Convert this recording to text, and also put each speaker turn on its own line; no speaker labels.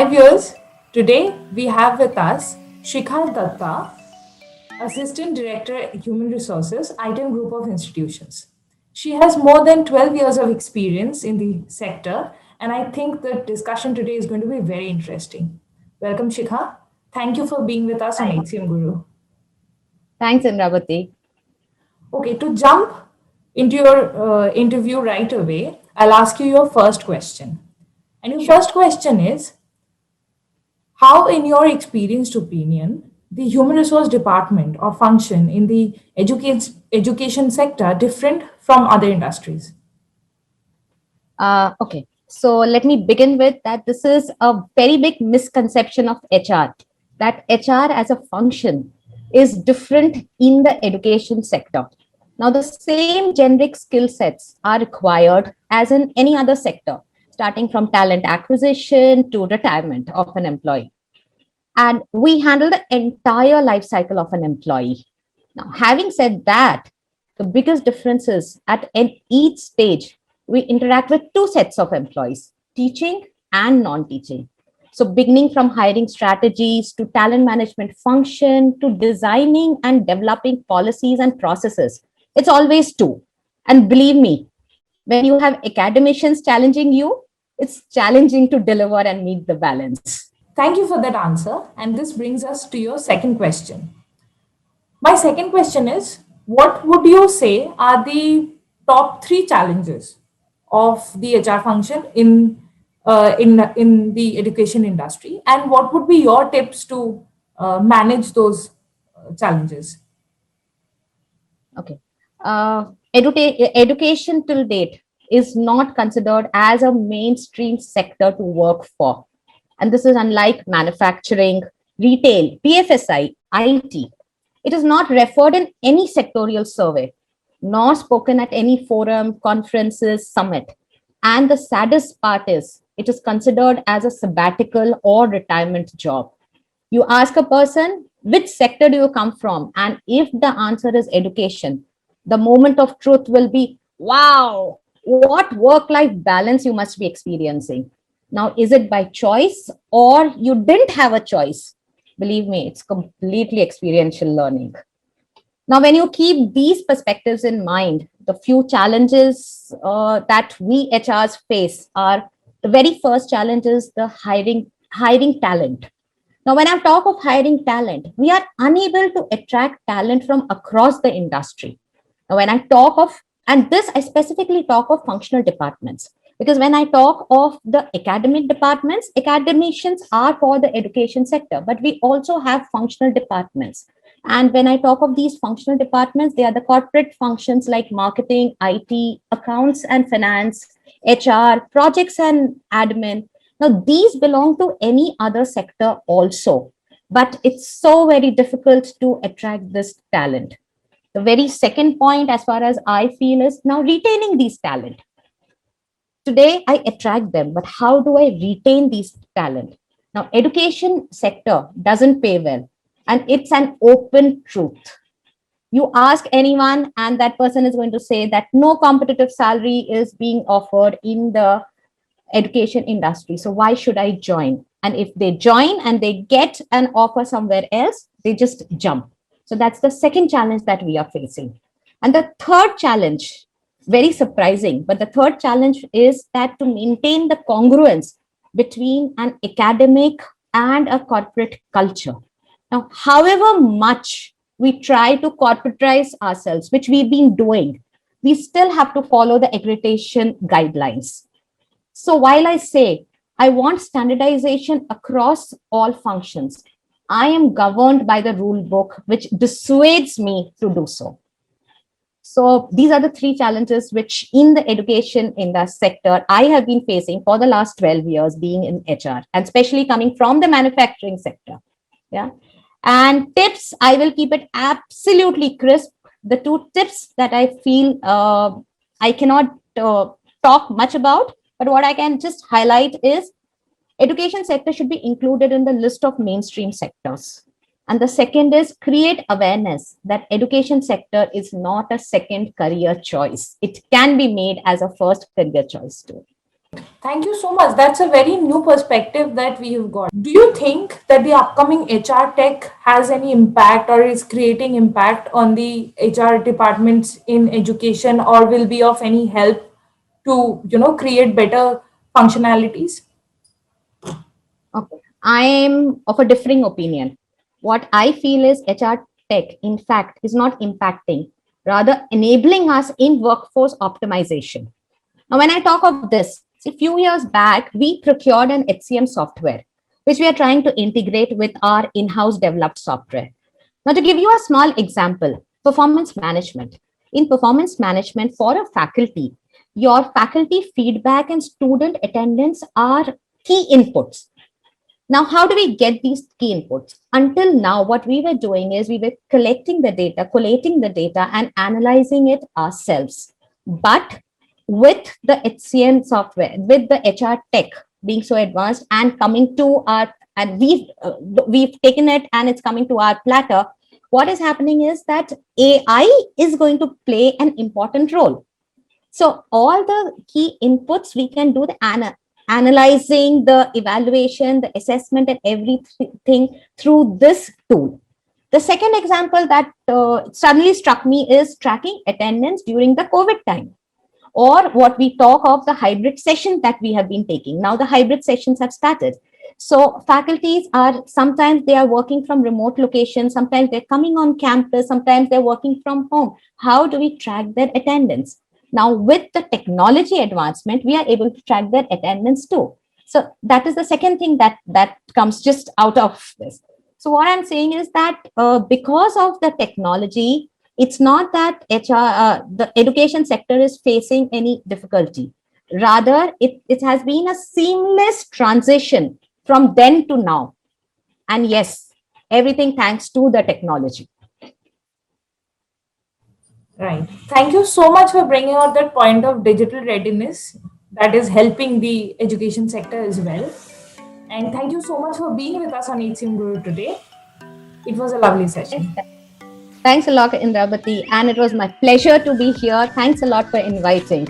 viewers, today we have with us Shikha Datta, Assistant Director Human Resources, ITEM Group of Institutions. She has more than 12 years of experience in the sector, and I think the discussion today is going to be very interesting. Welcome, Shikha. Thank you for being with us on HCM Guru.
Thanks, Indravati.
Okay, to jump into your interview right away, I'll ask you your first question. And your first question is, how, in your experienced opinion, the human resource department or function in the education sector different from other industries?
Okay, so let me begin with that. This is a very big misconception of HR, that HR as a function is different in the education sector. Now, the same generic skill sets are required as in any other sector, starting from talent acquisition to retirement of an employee. And we handle the entire life cycle of an employee. Now, having said that, the biggest difference is at each stage, we interact with two sets of employees, teaching and non-teaching. So beginning from hiring strategies to talent management function to designing and developing policies and processes, it's always two. And believe me, when you have academicians challenging you, it's challenging to deliver and meet the balance.
Thank you for that answer. And this brings us to your second question. My second question is, what would you say are the top three challenges of the HR function in the education industry, and what would be your tips to manage those challenges?
Okay. Education till date is not considered as a mainstream sector to work for. And this is unlike manufacturing, retail, BFSI, IT. It is not referred in any sectorial survey, nor spoken at any forum, conferences, summit. And the saddest part is it is considered as a sabbatical or retirement job. You ask a person, which sector do you come from? And if the answer is education, the moment of truth will be, wow, what work life balance you must be experiencing. Now, is it by choice or you didn't have a choice? Believe me, it's completely experiential learning. Now, when you keep these perspectives in mind, the few challenges that we HRs face are the very first challenge is the hiring talent. Now, when I talk of hiring talent, we are unable to attract talent from across the industry. Now, when I talk of, and this I specifically talk of functional departments, because when I talk of the academic departments, academicians are for the education sector, but we also have functional departments. And when I talk of these functional departments, they are the corporate functions like marketing, IT, accounts and finance, HR, projects and admin. Now, these belong to any other sector also, but it's so very difficult to attract this talent. The very second point, as far as I feel, is now retaining these talent. Today, I attract them, but how do I retain these talent? Now, education sector doesn't pay well, and it's an open truth. You ask anyone, and that person is going to say that no competitive salary is being offered in the education industry. So why should I join? And if they join and they get an offer somewhere else, they just jump. So that's the second challenge that we are facing. And the third challenge, very surprising, but the third challenge is that to maintain the congruence between an academic and a corporate culture. Now, however much we try to corporatize ourselves, which we've been doing, we still have to follow the accreditation guidelines. So while I say I want standardization across all functions, I am governed by the rule book, which dissuades me to do so. So these are the three challenges which in the education in the sector I have been facing for the last 12 years being in HR, and especially coming from the manufacturing sector. Yeah. And tips, I will keep it absolutely crisp. The two tips that I feel I cannot talk much about, but what I can just highlight is education sector should be included in the list of mainstream sectors. And the second is create awareness that education sector is not a second career choice. It can be made as a first career choice too.
Thank you so much. That's a very new perspective that we have got. Do you think that the upcoming HR tech has any impact or is creating impact on the HR departments in education, or will be of any help to, create better functionalities?
Okay. I am of a differing opinion. What I feel is HR tech, in fact, is not impacting, rather enabling us in workforce optimization. Now, when I talk of this, a few years back, we procured an HCM software, which we are trying to integrate with our in house developed software. Now, to give you a small example, performance management. In performance management for a faculty, your faculty feedback and student attendance are key inputs. Now, how do we get these key inputs? Until now, what we were doing is we were collecting the data, collating the data, and analyzing it ourselves. But with the HCM software, with the HR tech being so advanced and coming to our, and we've taken it and it's coming to our platter. What is happening is that AI is going to play an important role. So all the key inputs we can do the analyzing, the evaluation, the assessment, and everything through this tool. The second example that suddenly struck me is tracking attendance during the COVID time, or what we talk of the hybrid session that we have been taking. Now the hybrid sessions have started. So faculties are sometimes they are working from remote locations, sometimes they're coming on campus, sometimes they're working from home. How do we track their attendance? Now with the technology advancement, we are able to track their attendance too. So that is the second thing that comes just out of this. So what I'm saying is that because of the technology, it's not that the education sector is facing any difficulty. Rather, it has been a seamless transition from then to now. And yes, everything thanks to the technology.
Right. Thank you so much for bringing out that point of digital readiness that is helping the education sector as well. And thank you so much for being with us on HCM Guru today. It was a lovely session.
Thanks a lot, Indravati. And it was my pleasure to be here. Thanks a lot for inviting.